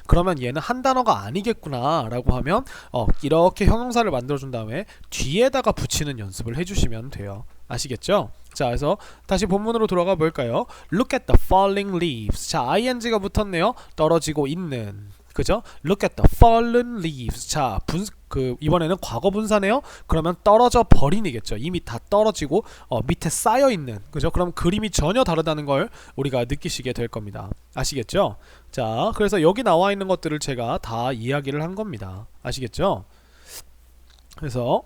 A: 그러면 얘는 한 단어가 아니겠구나 라고 하면 이렇게 형용사를 만들어준 다음에 뒤에다가 붙이는 연습을 해주시면 돼요. 아시겠죠? 자, 그래서 다시 본문으로 돌아가 볼까요? Look at the falling leaves. 자, ing가 붙었네요. 떨어지고 있는. 그죠? Look at the fallen leaves. 자, 이번에는 과거 분사네요. 그러면 떨어져 버린이겠죠. 이미 다 떨어지고 밑에 쌓여 있는. 그죠? 그럼 그림이 전혀 다르다는 걸 우리가 느끼시게 될 겁니다. 아시겠죠? 자, 그래서 여기 나와 있는 것들을 제가 다 이야기를 한 겁니다. 아시겠죠? 그래서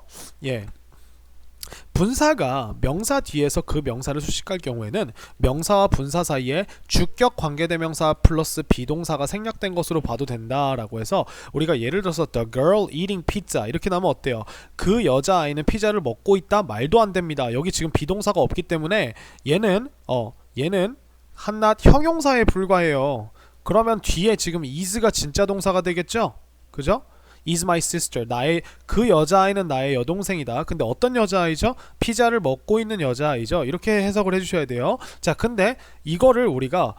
A: 분사가 명사 뒤에서 그 명사를 수식할 경우에는 명사와 분사 사이에 주격 관계대명사 플러스 비동사가 생략된 것으로 봐도 된다라고 해서 우리가 예를 들어서 the girl eating pizza 이렇게 나오면 어때요? 그 여자아이는 피자를 먹고 있다? 말도 안 됩니다. 여기 지금 비동사가 없기 때문에 얘는 한낱 형용사에 불과해요. 그러면 뒤에 지금 is가 진짜 동사가 되겠죠? 그죠? is my sister. 그 여자아이는 나의 여동생이다. 근데 어떤 여자아이죠? 피자를 먹고 있는 여자아이죠. 이렇게 해석을 해주셔야 돼요. 자, 근데 이거를 우리가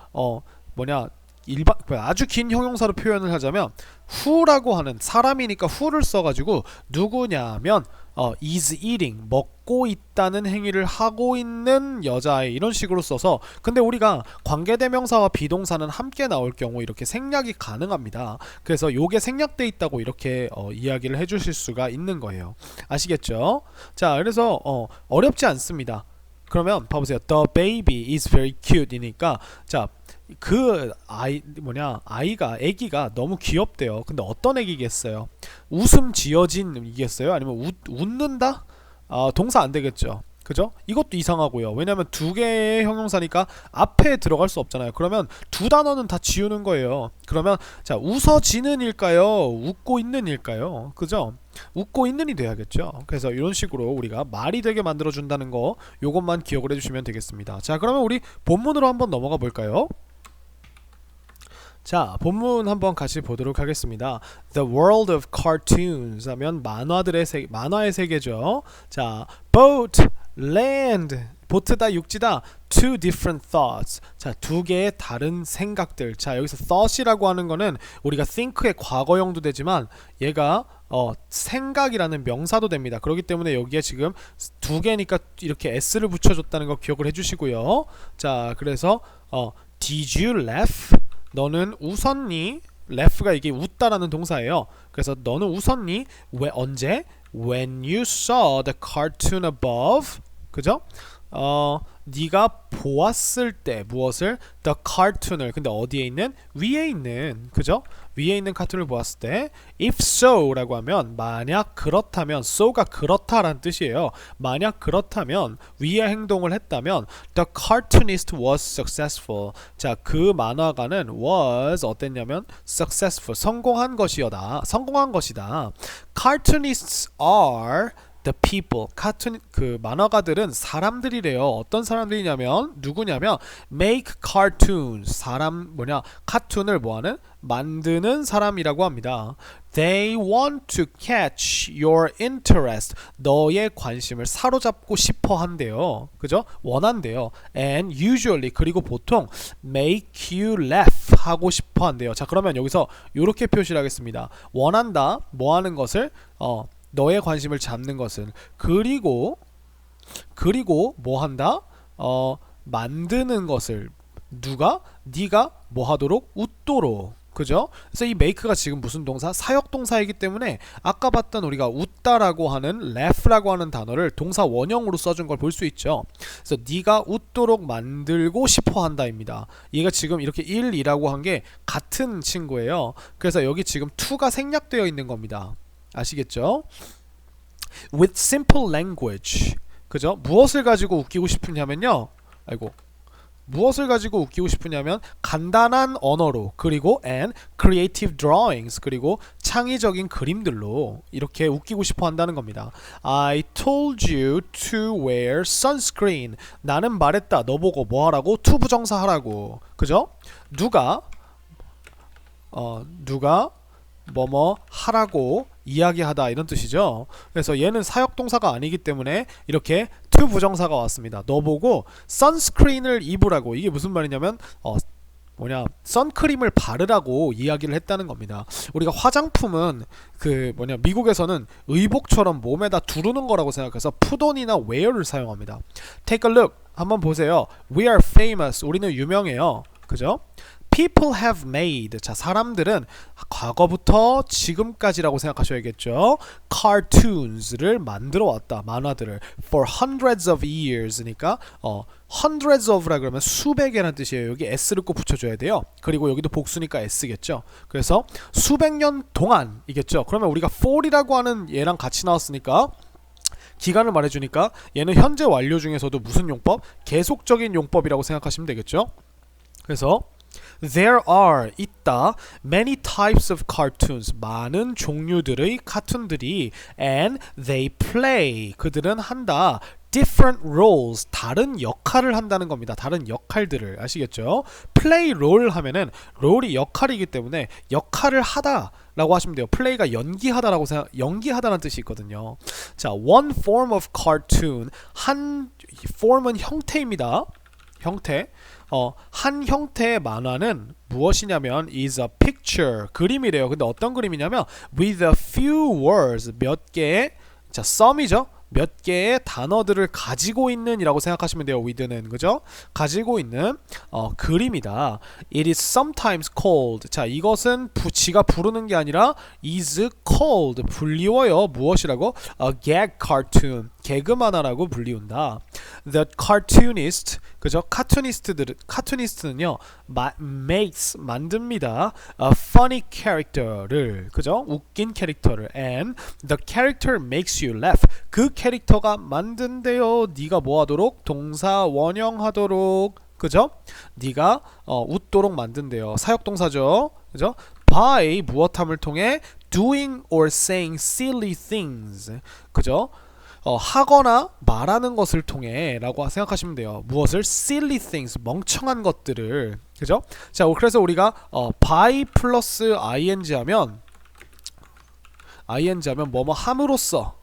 A: 아주 긴 형용사로 표현을 하자면 who라고 하는 사람이니까 who를 써가지고 누구냐면 is eating 먹고 있다는 행위를 하고 있는 여자아이 이런 식으로 써서, 근데 우리가 관계대명사와 비동사는 함께 나올 경우 이렇게 생략이 가능합니다. 그래서 요게 생략돼 있다고 이렇게 이야기를 해주실 수가 있는 거예요. 아시겠죠? 자, 그래서 어렵지 않습니다. 그러면 봐보세요. The baby is very cute 이니까 자, 그 애기가 너무 귀엽대요. 근데 어떤 애기겠어요? 웃음 지어진 이겠어요? 아니면 웃는다? 동사 안 되겠죠. 그죠? 이것도 이상하고요. 왜냐면 두 개의 형용사니까 앞에 들어갈 수 없잖아요. 그러면 두 단어는 다 지우는 거예요. 그러면 자, 웃어지는 일까요? 웃고 있는 일까요? 그죠? 웃고 있는이 돼야겠죠. 그래서 이런 식으로 우리가 말이 되게 만들어 준다는 거, 요것만 기억을 해주시면 되겠습니다. 자, 그러면 우리 본문으로 한번 넘어가 볼까요? 자, 본문 한번 같이 보도록 하겠습니다. The world of cartoons 하면 만화의 세계죠. 자, boat, land, 보트다, 육지다, two different thoughts. 자, 두 개의 다른 생각들. 자, 여기서 thought이라고 하는 거는 우리가 think의 과거형도 되지만 얘가 생각이라는 명사도 됩니다. 그렇기 때문에 여기에 지금 두 개니까 이렇게 s를 붙여줬다는 거 기억을 해주시고요. 자, 그래서 did you laugh? 너는 웃었니? laugh가 이게 웃다라는 동사예요. 그래서 너는 웃었니? 왜 언제? When you saw the cartoon above. 그죠? 네가 보았을 때 무엇을? The cartoon을. 근데 어디에 있는? 위에 있는. 그죠? 위에 있는 카툰을 보았을 때 if so 라고 하면 만약 그렇다면, so가 그렇다라는 뜻이에요. 만약 그렇다면 위의 행동을 했다면 the cartoonist was successful. 자, 그 만화가는 was 어땠냐면 successful, 성공한 것이다. cartoonists are the people. 카툰 그 만화가들은 사람들이래요. 어떤 사람들이냐면 누구냐면 make cartoons. 사람 뭐냐? 카툰을 뭐하는? 만드는 사람이라고 합니다. They want to catch your interest. 너의 관심을 사로잡고 싶어 한대요. 그죠? 원한대요. And usually 그리고 보통 make you laugh 하고 싶어 한대요. 자, 그러면 여기서 이렇게 표시를 하겠습니다. 원한다. 뭐 하는 것을? 너의 관심을 잡는 것은 그리고 뭐 한다? 만드는 것을 누가? 네가 뭐 하도록? 웃도록. 그죠? 그래서 이 make가 지금 무슨 동사? 사역동사이기 때문에 아까 봤던 우리가 웃다라고 하는 laugh라고 하는 단어를 동사 원형으로 써준 걸 볼 수 있죠. 그래서 네가 웃도록 만들고 싶어 한다입니다. 얘가 지금 이렇게 1, 2라고 한 게 같은 친구예요. 그래서 여기 지금 to가 생략되어 있는 겁니다. 아시겠죠? With simple language. 그죠? 무엇을 가지고 웃기고 싶으냐면요. 무엇을 가지고 웃기고 싶으냐면 간단한 언어로 그리고 and creative drawings 그리고 창의적인 그림들로 이렇게 웃기고 싶어 한다는 겁니다. I told you to wear sunscreen. 나는 말했다. 너 보고 뭐 하라고? to 부정사 하라고. 그죠? 누가 뭐뭐 하라고 이야기하다 이런 뜻이죠. 그래서 얘는 사역동사가 아니기 때문에 이렇게 to 부정사가 왔습니다. 너 보고 선스크린을 입으라고. 이게 무슨 말이냐면 선크림을 바르라고 이야기를 했다는 겁니다. 우리가 화장품은 미국에서는 의복처럼 몸에다 두르는 거라고 생각해서 put on이나 wear를 사용합니다. Take a look. 한번 보세요. We are famous. 우리는 유명해요. 그죠? People have made. 자, 사람들은 과거부터 지금까지라고 생각하셔야겠죠. Cartoons를 만들어 왔다. 만화들을 for hundreds of years니까 hundreds of라 그러면 수백이라는 뜻이에요. 여기 s를 꼭 붙여줘야 돼요. 그리고 여기도 복수니까 s겠죠. 그래서 수백 년 동안이겠죠. 그러면 우리가 for이라고 하는 얘랑 같이 나왔으니까 기간을 말해주니까 얘는 현재 완료 중에서도 무슨 용법? 계속적인 용법이라고 생각하시면 되겠죠. 그래서 There are 있다 many types of cartoons 많은 종류들의 카툰들이 and they play 그들은 한다 different roles 다른 역할을 한다는 겁니다. 다른 역할들을 아시겠죠? play role 하면은 롤이 역할이기 때문에 역할을 하다 라고 하시면 돼요. play가 연기하다라고 연기하다라는 뜻이 있거든요. 자, one form of cartoon 한 form은 형태입니다. 형태. 한 형태의 만화는 무엇이냐면 is a picture 그림이래요. 근데 어떤 그림이냐면 with a few words 몇 개의 자 sum이죠. 몇 개의 단어들을 가지고 있는 이라고 생각하시면 돼요. with는 그죠? 가지고 있는 그림이다. It is sometimes called 자 이것은 지가 부르는 게 아니라 is called 불리워요. 무엇이라고? A gag cartoon 개그 만화라고 불리운다. The cartoonist 그죠? 카툰니스트는요 makes 만듭니다. A funny character를 그죠? 웃긴 캐릭터를 and the character makes you laugh 그 캐릭터가 만든대요. 네가 뭐 하도록? 동사 원형하도록 그죠? 네가 웃도록 만든대요. 사역동사죠. 그죠? by 무엇함을 통해 doing or saying silly things 그죠? 하거나 말하는 것을 통해 라고 생각하시면 돼요. 무엇을? silly things 멍청한 것들을 그죠? 자 그래서 우리가 by 플러스 ing 하면 뭐뭐 함으로써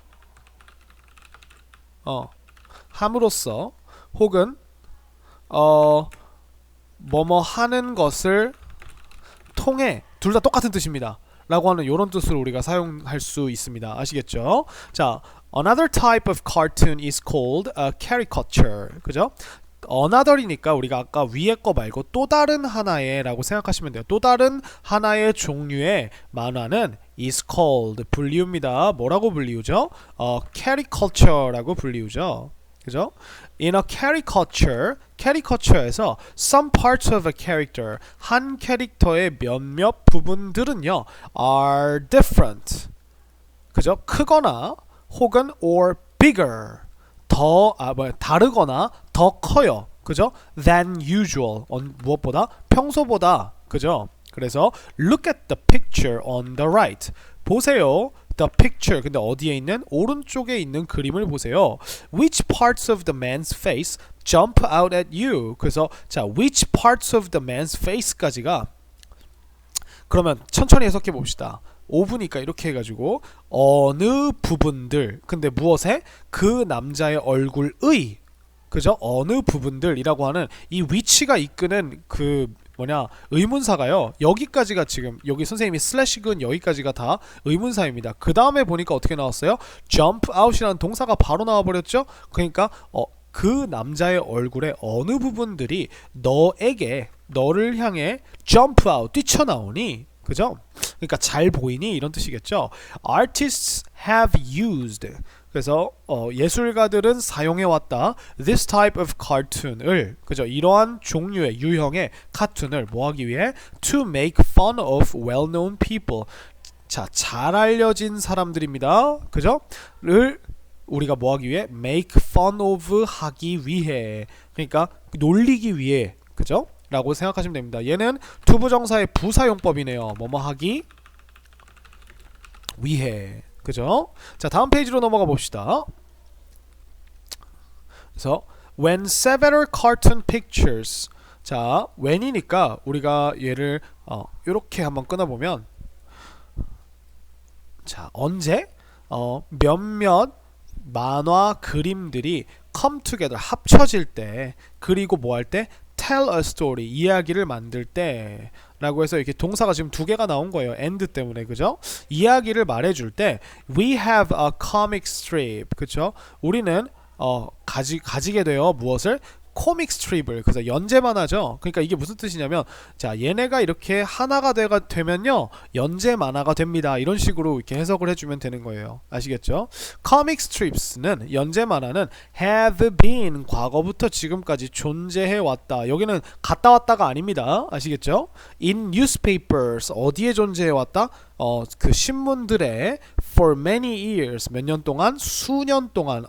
A: 함으로써 혹은 뭐뭐 하는 것을 통해 둘 다 똑같은 뜻입니다. 라고 하는 이런 뜻으로 우리가 사용할 수 있습니다. 아시겠죠? 자, another type of cartoon is called a caricature. 그죠? another이니까 우리가 아까 위에 거 말고 또 다른 하나의 라고 생각하시면 돼요. 또 다른 하나의 종류의 만화는 is called 불리웁니다. 뭐라고 불리우죠? caricature라고 불리우죠. 그죠? In a caricature에서 some parts of a character 한 캐릭터의 몇몇 부분들은요 are different 그죠? 크거나 혹은 or bigger 다르거나 더 커요. 그죠? than usual 무엇보다? 평소보다 그죠? 그래서 look at the picture on the right 보세요. the picture. 근데 어디에 있는? 오른쪽에 있는 그림을 보세요. Which parts of the man's face jump out at you? 그래서 자, which parts of the man's face까지가 그러면 천천히 해석해 봅시다. 5분이니까 이렇게 해가지고 어느 부분들 근데 무엇에? 그 남자의 얼굴의 그죠? 어느 부분들이라고 하는 이 which가 이끄는 그 뭐냐 의문사가요. 여기까지가 지금 여기 선생님이 슬래시 근 여기까지가 다 의문사입니다. 그 다음에 보니까 어떻게 나왔어요? jump out이라는 동사가 바로 나와버렸죠? 그러니까 그 남자의 얼굴의 어느 부분들이 너를 향해 jump out 뛰쳐나오니 그죠? 그러니까 잘 보이니 이런 뜻이겠죠. Artists have used 그래서 예술가들은 사용해왔다 this type of cartoon을 그죠? 이러한 종류의 유형의 카툰을 뭐하기 위해? to make fun of well-known people 자, 잘 알려진 사람들입니다. 그죠? 를 우리가 뭐하기 위해? make fun of 하기 위해 그러니까 놀리기 위해 그죠? 라고 생각하시면 됩니다. 얘는 투부정사의 부사용법이네요. 뭐뭐 하기 위해 그죠? 자, 다음 페이지로 넘어가 봅시다. 그래서 when several cartoon pictures 자, when이니까 우리가 얘를 이렇게 한번 끊어보면 자, 언제 몇몇 만화 그림들이 come together 합쳐질 때 그리고 뭐 할 때? tell a story 이야기를 만들 때 라고 해서 이렇게 동사가 지금 두 개가 나온 거예요. and 때문에 그죠? 이야기를 말해줄 때 we have a comic strip 그죠? 우리는 가지게 돼요. 무엇을? 코믹 스트립을 그래서 연재 만화죠. 그러니까 이게 무슨 뜻이냐면 자 얘네가 이렇게 하나가 되면요 연재 만화가 됩니다. 이런 식으로 이렇게 해석을 해주면 되는 거예요. 아시겠죠? 코믹 스트립스는 연재 만화는 have been 과거부터 지금까지 존재해 왔다. 여기는 갔다 왔다가 아닙니다. 아시겠죠? in newspapers 어디에 존재해 왔다? 그 신문들에 for many years 몇 년 동안 수년 동안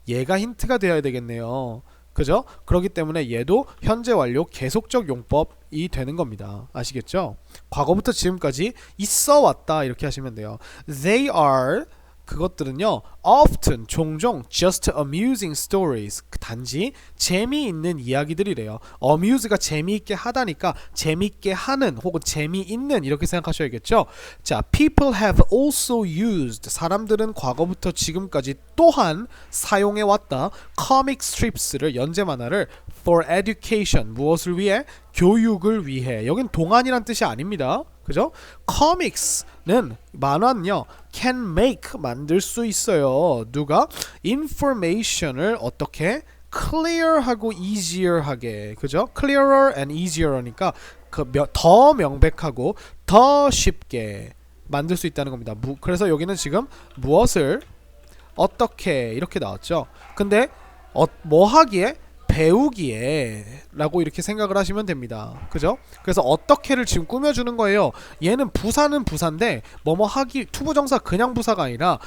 A: 얘가 힌트가 되어야 되겠네요. 그죠? 그렇기 때문에 얘도 현재 완료 계속적 용법이 되는 겁니다. 아시겠죠? 과거부터 지금까지 있어 왔다 이렇게 하시면 돼요. They are 그것들은요 often 종종 just amusing stories 단지 재미있는 이야기들이래요. amuse가 재미있게 하다니까 재미있게 하는 혹은 재미있는 이렇게 생각하셔야겠죠. 자, people have also used 사람들은 과거부터 지금까지 또한 사용해왔다 comic strips를 연재 만화를 for education 무엇을 위해? 교육을 위해. 여긴 동안이란 뜻이 아닙니다. 그죠? comics는 만화는요 can make 만들 수 있어요. 누가? information을 어떻게? clear하고 easier하게. 그죠? clearer and easier하니까 더 명백하고 더 쉽게 만들 수 있다는 겁니다. 그래서 여기는 지금 무엇을 어떻게 이렇게 나왔죠. 근데 뭐 하기에? 배우기에 라고 이렇게 생각을 하시면 됩니다. 그죠? 그래서 어떻게를 지금 꾸며주는 거예요. 얘는 부사는 부사인데 뭐뭐 하기 투부정사 그냥 부사가 아니라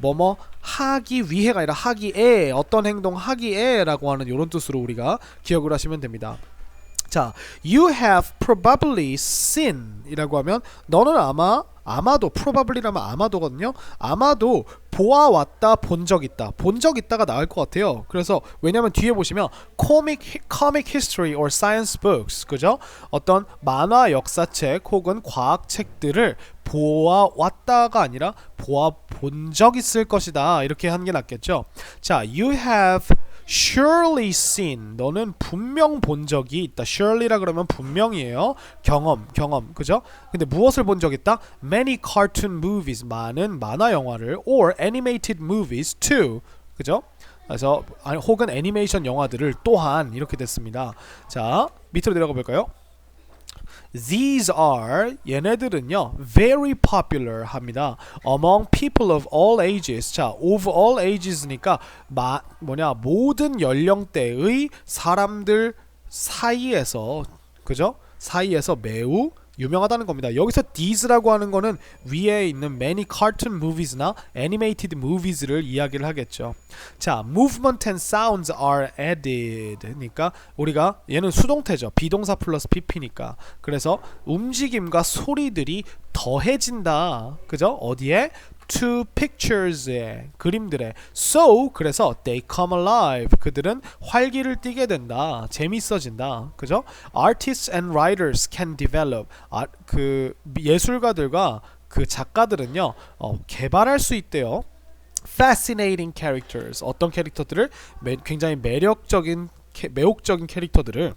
A: 뭐뭐 하기 위해가 아니라 하기에 어떤 행동 하기에 라고 하는 이런 뜻으로 우리가 기억을 하시면 됩니다. 자, you have probably seen 이라고 하면 너는 아마도 probably라면 아마도거든요. 아마도 보아왔다 본 적 있다. 본 적 있다가 나올 것 같아요. 그래서 왜냐면 뒤에 보시면 comic history or science books 그죠? 어떤 만화 역사책 혹은 과학책들을 보아왔다가 아니라 보아본 적 있을 것이다. 이렇게 하는 게 낫겠죠. 자, you have surely seen 너는 분명 본 적이 있다. surely라 그러면 분명이에요. 경험 그죠? 근데 무엇을 본 적 있다? many cartoon movies 많은 만화 영화를 or animated movies too 그죠? 그래서 혹은 애니메이션 영화들을 또한 이렇게 됐습니다. 자, 밑으로 내려가 볼까요? These are 얘네들은요 very popular 합니다. Among people of all ages. 자, of all ages니까 모든 연령대의 사람들 사이에서 그죠? 사이에서 매우 유명하다는 겁니다. 여기서 these라고 하는 거는 위에 있는 many cartoon movies나 animated movies를 이야기를 하겠죠. 자, movement and sounds are added. 그러니까 우리가 얘는 수동태죠. 비동사 플러스 pp니까. 그래서 움직임과 소리들이 더해진다. 그죠? 어디에? to pictures의 그림들에 so 그래서 they come alive 그들은 활기를 띠게 된다 재밌어진다 그죠? Artists and writers can develop 그 예술가들과 그 작가들은요 개발할 수 있대요. Fascinating characters 어떤 캐릭터들을 굉장히 매혹적인 캐릭터들을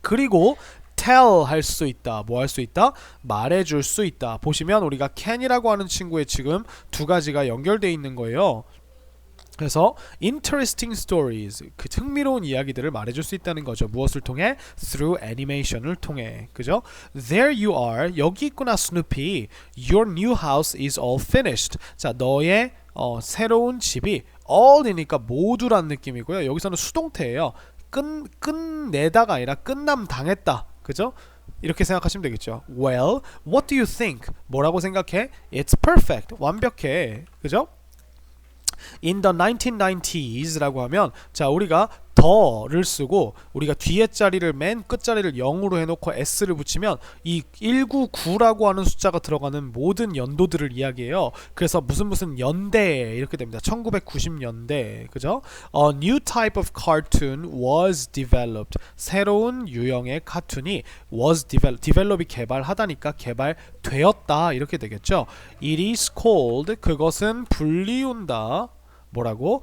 A: 그리고 tell 할 수 있다. 뭐 할 수 있다? 말해줄 수 있다. 보시면 우리가 can이라고 하는 친구에 지금 두 가지가 연결되어 있는 거예요. 그래서 interesting stories 그 흥미로운 이야기들을 말해줄 수 있다는 거죠. 무엇을 통해? through animation을 통해. 그죠? There you are. 여기 있구나 스누피. Your new house is all finished. 자, 너의 새로운 집이 all이니까 모두란 느낌이고요. 여기서는 수동태예요. 끝내다가 아니라 끝남 당했다. 그죠? 이렇게 생각하시면 되겠죠. Well, what do you think? 뭐라고 생각해? It's perfect. 완벽해. 그죠? In the 1990s 라고 하면 자 우리가 더를 쓰고 우리가 뒤에 자리를 맨 끝 자리를 0으로 해놓고 s를 붙이면 이 199라고 하는 숫자가 들어가는 모든 연도들을 이야기해요. 그래서 무슨 연대 이렇게 됩니다. 1990년대 그죠? A new type of cartoon was developed. 새로운 유형의 카툰이 was develop이 개발하다니까 개발되었다 이렇게 되겠죠. It is called 그것은 불리운다. 뭐라고?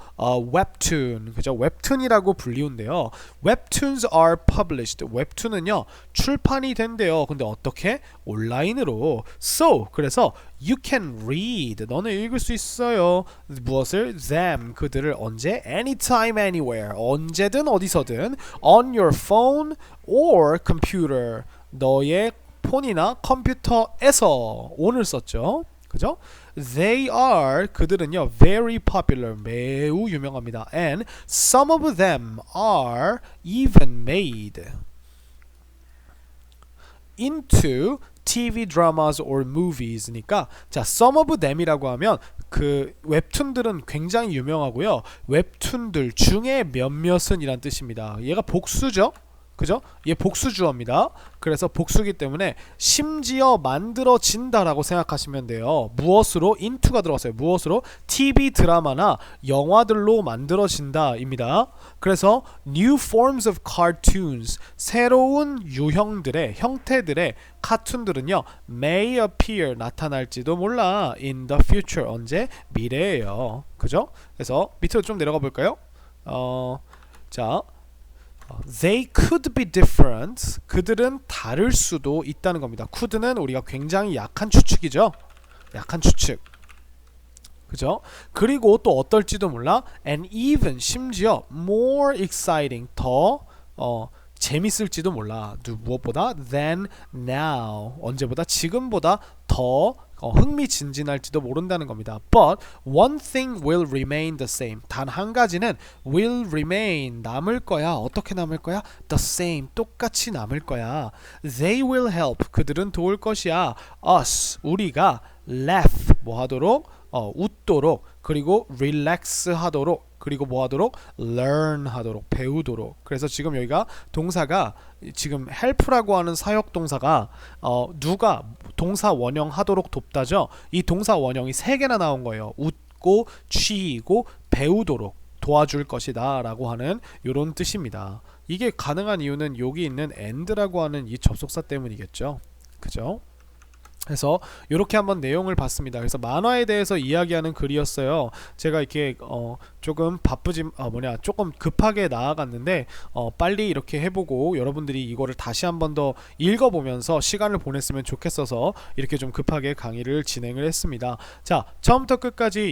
A: 웹툰 그죠? 웹툰이라고 불리운데요. Webtoons are published. 웹툰은요 출판이 된대요. 근데 어떻게? 온라인으로. So 그래서 you can read. 너는 읽을 수 있어요. 무엇을? Them 그들을 언제? Anytime, anywhere. 언제든 어디서든. On your phone or computer. 너의 폰이나 컴퓨터에서 on을 썼죠. 그죠? They are 그들은요 very popular 매우 유명합니다. And some of them are even made into TV dramas or movies니까 자 some of them이라고 하면 그 웹툰들은 굉장히 유명하고요. 웹툰들 중에 몇몇은 이란 뜻입니다. 얘가 복수죠. 그죠? 얘 복수 주어입니다. 그래서 복수기 때문에 심지어 만들어진다라고 생각하시면 돼요. 무엇으로? into가 들어갔어요. 무엇으로? TV 드라마나 영화들로 만들어진다입니다. 그래서 new forms of cartoons 새로운 유형들의 형태들의 카툰들은요 may appear 나타날지도 몰라 in the future 언제? 미래예요. 그죠? 그래서 밑으로 좀 내려가 볼까요? 자 They could be different. 그들은 다를 수도 있다는 겁니다. could는 우리가 굉장히 약한 추측이죠. 약한 추측. 그죠? 그리고 또 어떨지도 몰라. And even 심지어 more exciting 더 재밌을지도 몰라. 무엇보다? Than now. 언제보다? 지금보다 더 흥미진진할지도 모른다는 겁니다. But one thing will remain the same. 단 한 가지는 will remain 남을 거야. 어떻게 남을 거야? The same. 똑같이 남을 거야. They will help. 그들은 도울 것이야. Us. 우리가 laugh. 뭐 하도록? 웃도록. 그리고 relax 하도록. 그리고 뭐 하도록? learn 하도록. 배우도록. 그래서 지금 여기가 동사가 지금 help라고 하는 사역 동사가 누가 동사 원형 하도록 돕다죠. 이 동사 원형이 3개나 나온 거예요. 웃고 취이고 배우도록 도와줄 것이다 라고 하는 이런 뜻입니다. 이게 가능한 이유는 여기 있는 and라고 하는 이 접속사 때문이겠죠. 그죠? 그래서 이렇게 한번 내용을 봤습니다. 그래서 만화에 대해서 이야기하는 글이었어요. 제가 이렇게 조금 조금 급하게 나아갔는데 빨리 이렇게 해보고 여러분들이 이거를 다시 한번 더 읽어보면서 시간을 보냈으면 좋겠어서 이렇게 좀 급하게 강의를 진행을 했습니다. 자, 처음부터 끝까지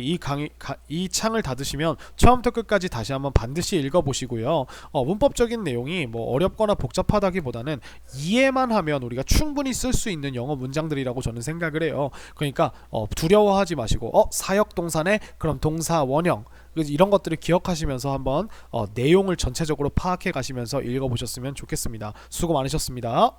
A: 이 창을 닫으시면 처음부터 끝까지 다시 한번 반드시 읽어보시고요. 문법적인 내용이 뭐 어렵거나 복잡하다기보다는 이해만 하면 우리가 충분히 쓸 수 있는 영어 문장들이라고 저는 생각을 해요. 그러니까 두려워하지 마시고 사역동사네 그럼 동사 원형 이런 것들을 기억하시면서 한번 내용을 전체적으로 파악해 가시면서 읽어보셨으면 좋겠습니다. 수고 많으셨습니다.